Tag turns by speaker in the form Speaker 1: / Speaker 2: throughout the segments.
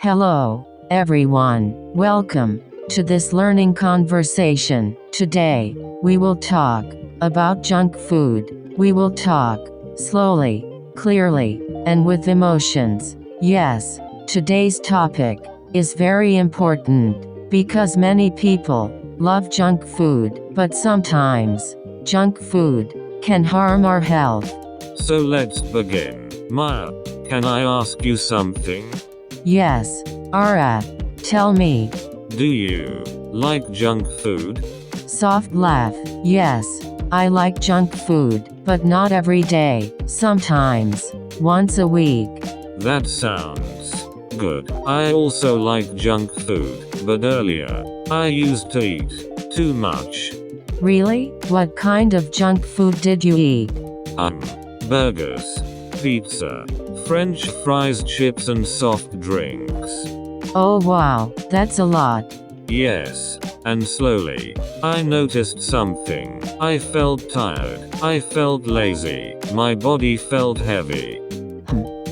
Speaker 1: Hello, everyone. Welcome to this learning conversation. Today, we will talk about junk food. We will talk slowly, clearly, and with emotions. Yes, today's topic is very important because many people love junk food, but sometimes junk food can harm our health.
Speaker 2: So let's begin. Maya, can I ask you something?
Speaker 1: Yes, Araf, tell me.
Speaker 2: Do you like junk food?
Speaker 1: Soft laugh. Yes, I like junk food, but not every day. Sometimes, once a week.
Speaker 2: That sounds good. I also like junk food, but earlier, I used to eat too much.
Speaker 1: Really? What kind of junk food did you eat?
Speaker 2: Burgers, pizza, French fries, chips, and soft drinks.
Speaker 1: Oh wow, that's a lot.
Speaker 2: Yes, and slowly, I noticed something. I felt tired. I felt lazy. My body felt heavy.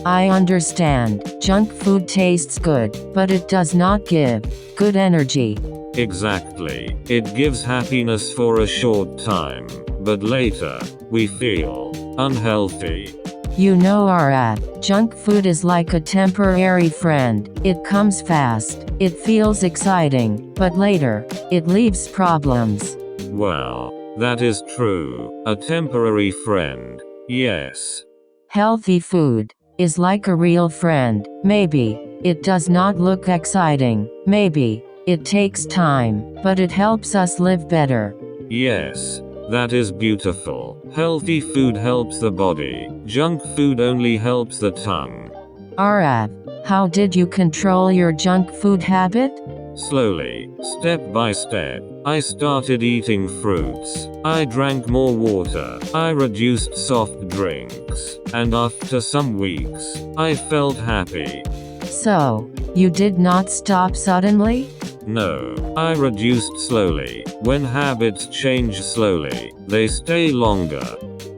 Speaker 1: I understand. Junk food tastes good, but it does not give good energy.
Speaker 2: Exactly. It gives happiness for a short time, but later, we feel unhealthy.
Speaker 1: You know, Araf, junk food is like a temporary friend. It comes fast, it feels exciting, but later, it leaves problems.
Speaker 2: Well, that is true. A temporary friend. Yes.
Speaker 1: Healthy food is like a real friend. Maybe it does not look exciting. Maybe it takes time, but it helps us live better.
Speaker 2: Yes. That is beautiful. Healthy food helps the body. Junk food only helps the tongue.
Speaker 1: Araf, how did you control your junk food habit?
Speaker 2: Slowly, step by step, I started eating fruits. I drank more water. I reduced soft drinks. And after some weeks, I felt happy.
Speaker 1: So, you did not stop suddenly?
Speaker 2: No, I reduced slowly. When habits change slowly, they stay longer.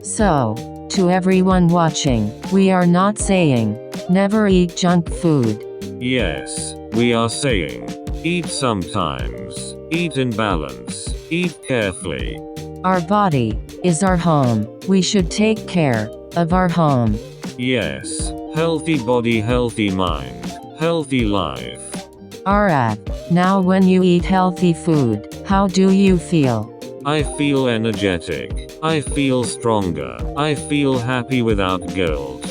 Speaker 1: So, to everyone watching, we are not saying, never eat junk food.
Speaker 2: Yes, we are saying, eat sometimes, eat in balance, eat carefully.
Speaker 1: Our body is our home. We should take care of our home.
Speaker 2: Yes, healthy body, healthy mind, healthy life.
Speaker 1: Araf, now when you eat healthy food, how do you feel?
Speaker 2: I feel energetic. I feel stronger. I feel happy without guilt.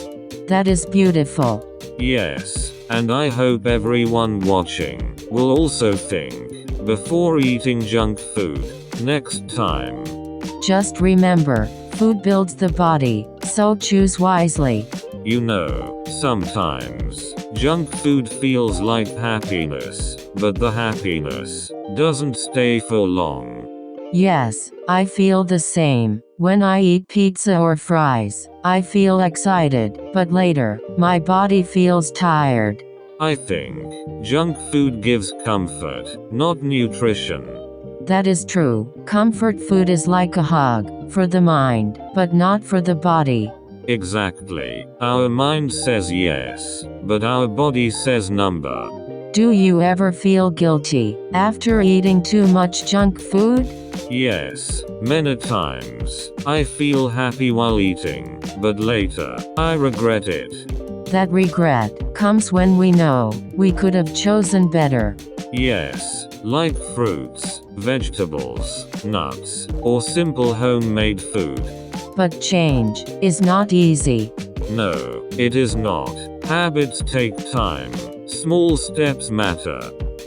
Speaker 1: That is beautiful.
Speaker 2: Yes, and I hope everyone watching will also think before eating junk food next time.
Speaker 1: Just remember, food builds the body, so choose wisely.
Speaker 2: You know, sometimes junk food feels like happiness, but the happiness doesn't stay for long.
Speaker 1: Yes, I feel the same. When I eat pizza or fries, I feel excited, but later, my body feels tired.
Speaker 2: I think junk food gives comfort, not nutrition.
Speaker 1: That is true. Comfort food is like a hug for the mind, but not for the body.
Speaker 2: Exactly. Our mind says yes, but our body says number.
Speaker 1: Do you ever feel guilty after eating too much junk food?
Speaker 2: Yes, many times. I feel happy while eating, but later, I regret it.
Speaker 1: That regret comes when we know we could have chosen better.
Speaker 2: Yes, like fruits, vegetables, nuts, or simple homemade food.
Speaker 1: But change is not easy.
Speaker 2: No, it is not. Habits take time. Small steps matter.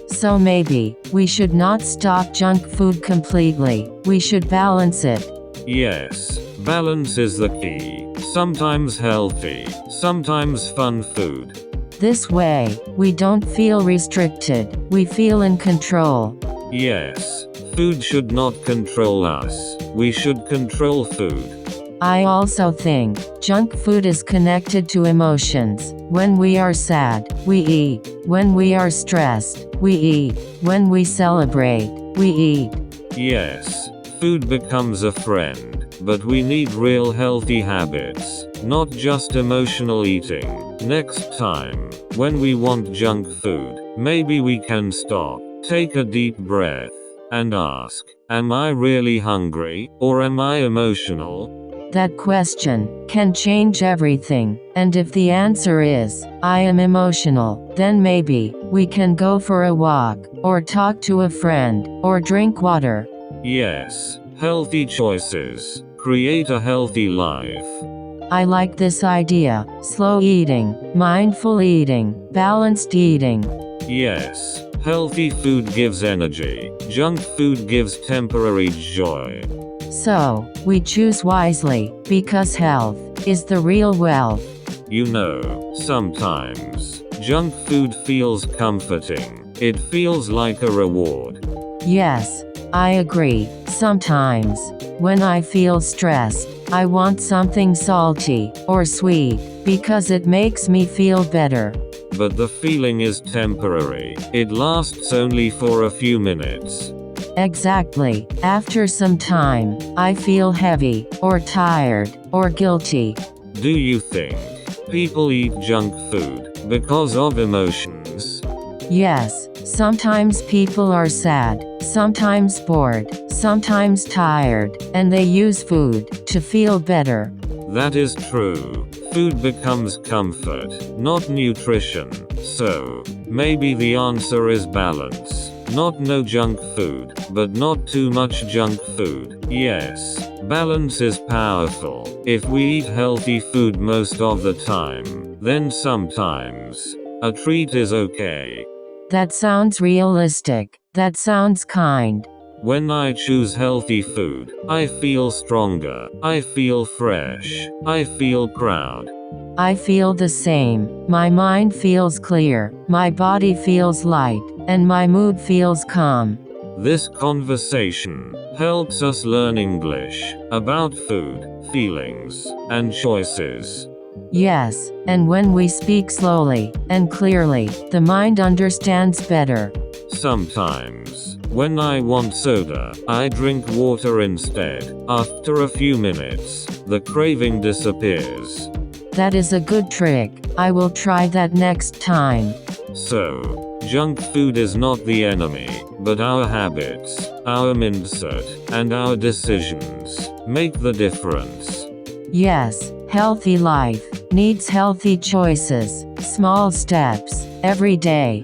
Speaker 1: So maybe we should not stop junk food completely. We should balance it.
Speaker 2: Yes, balance is the key. Sometimes healthy, sometimes fun food.
Speaker 1: This way, we don't feel restricted. We feel in control.
Speaker 2: Yes, food should not control us. We should control food.
Speaker 1: I also think junk food is connected to emotions. When we are sad, we eat. When we are stressed, we eat. When we celebrate, we eat.
Speaker 2: Yes, food becomes a friend, but we need real healthy habits, not just emotional eating. Next time, when we want junk food, maybe we can stop, take a deep breath, and ask, am I really hungry, or am I emotional?
Speaker 1: That question can change everything, and if the answer is, I am emotional, then maybe we can go for a walk, or talk to a friend, or drink water.
Speaker 2: Yes, healthy choices create a healthy life.
Speaker 1: I like this idea: slow eating, mindful eating, balanced eating.
Speaker 2: Yes, healthy food gives energy, junk food gives temporary joy.
Speaker 1: So, we choose wisely, because health is the real wealth.
Speaker 2: You know, sometimes, junk food feels comforting. It feels like a reward.
Speaker 1: Yes, I agree. Sometimes, when I feel stressed, I want something salty or sweet, because it makes me feel better.
Speaker 2: But the feeling is temporary. It lasts only for a few minutes.
Speaker 1: Exactly. After some time, I feel heavy, or tired, or guilty.
Speaker 2: Do you think people eat junk food because of emotions?
Speaker 1: Yes, sometimes people are sad, sometimes bored, sometimes tired, and they use food to feel better.
Speaker 2: That is true. Food becomes comfort, not nutrition. So, maybe the answer is balance. Not no junk food, but not too much junk food. Yes, balance is powerful. If we eat healthy food most of the time, then sometimes a treat is okay.
Speaker 1: That sounds realistic. That sounds kind.
Speaker 2: When I choose healthy food, I feel stronger, I feel fresh, I feel proud.
Speaker 1: I feel the same. My mind feels clear, my body feels light, and my mood feels calm.
Speaker 2: This conversation helps us learn English about food, feelings, and choices.
Speaker 1: Yes, and when we speak slowly and clearly, the mind understands better.
Speaker 2: Sometimes, when I want soda, I drink water instead. After a few minutes, the craving disappears.
Speaker 1: That is a good trick. I will try that next time.
Speaker 2: So, junk food is not the enemy, but our habits, our mindset, and our decisions make the difference.
Speaker 1: Yes, healthy life needs healthy choices, small steps, every day.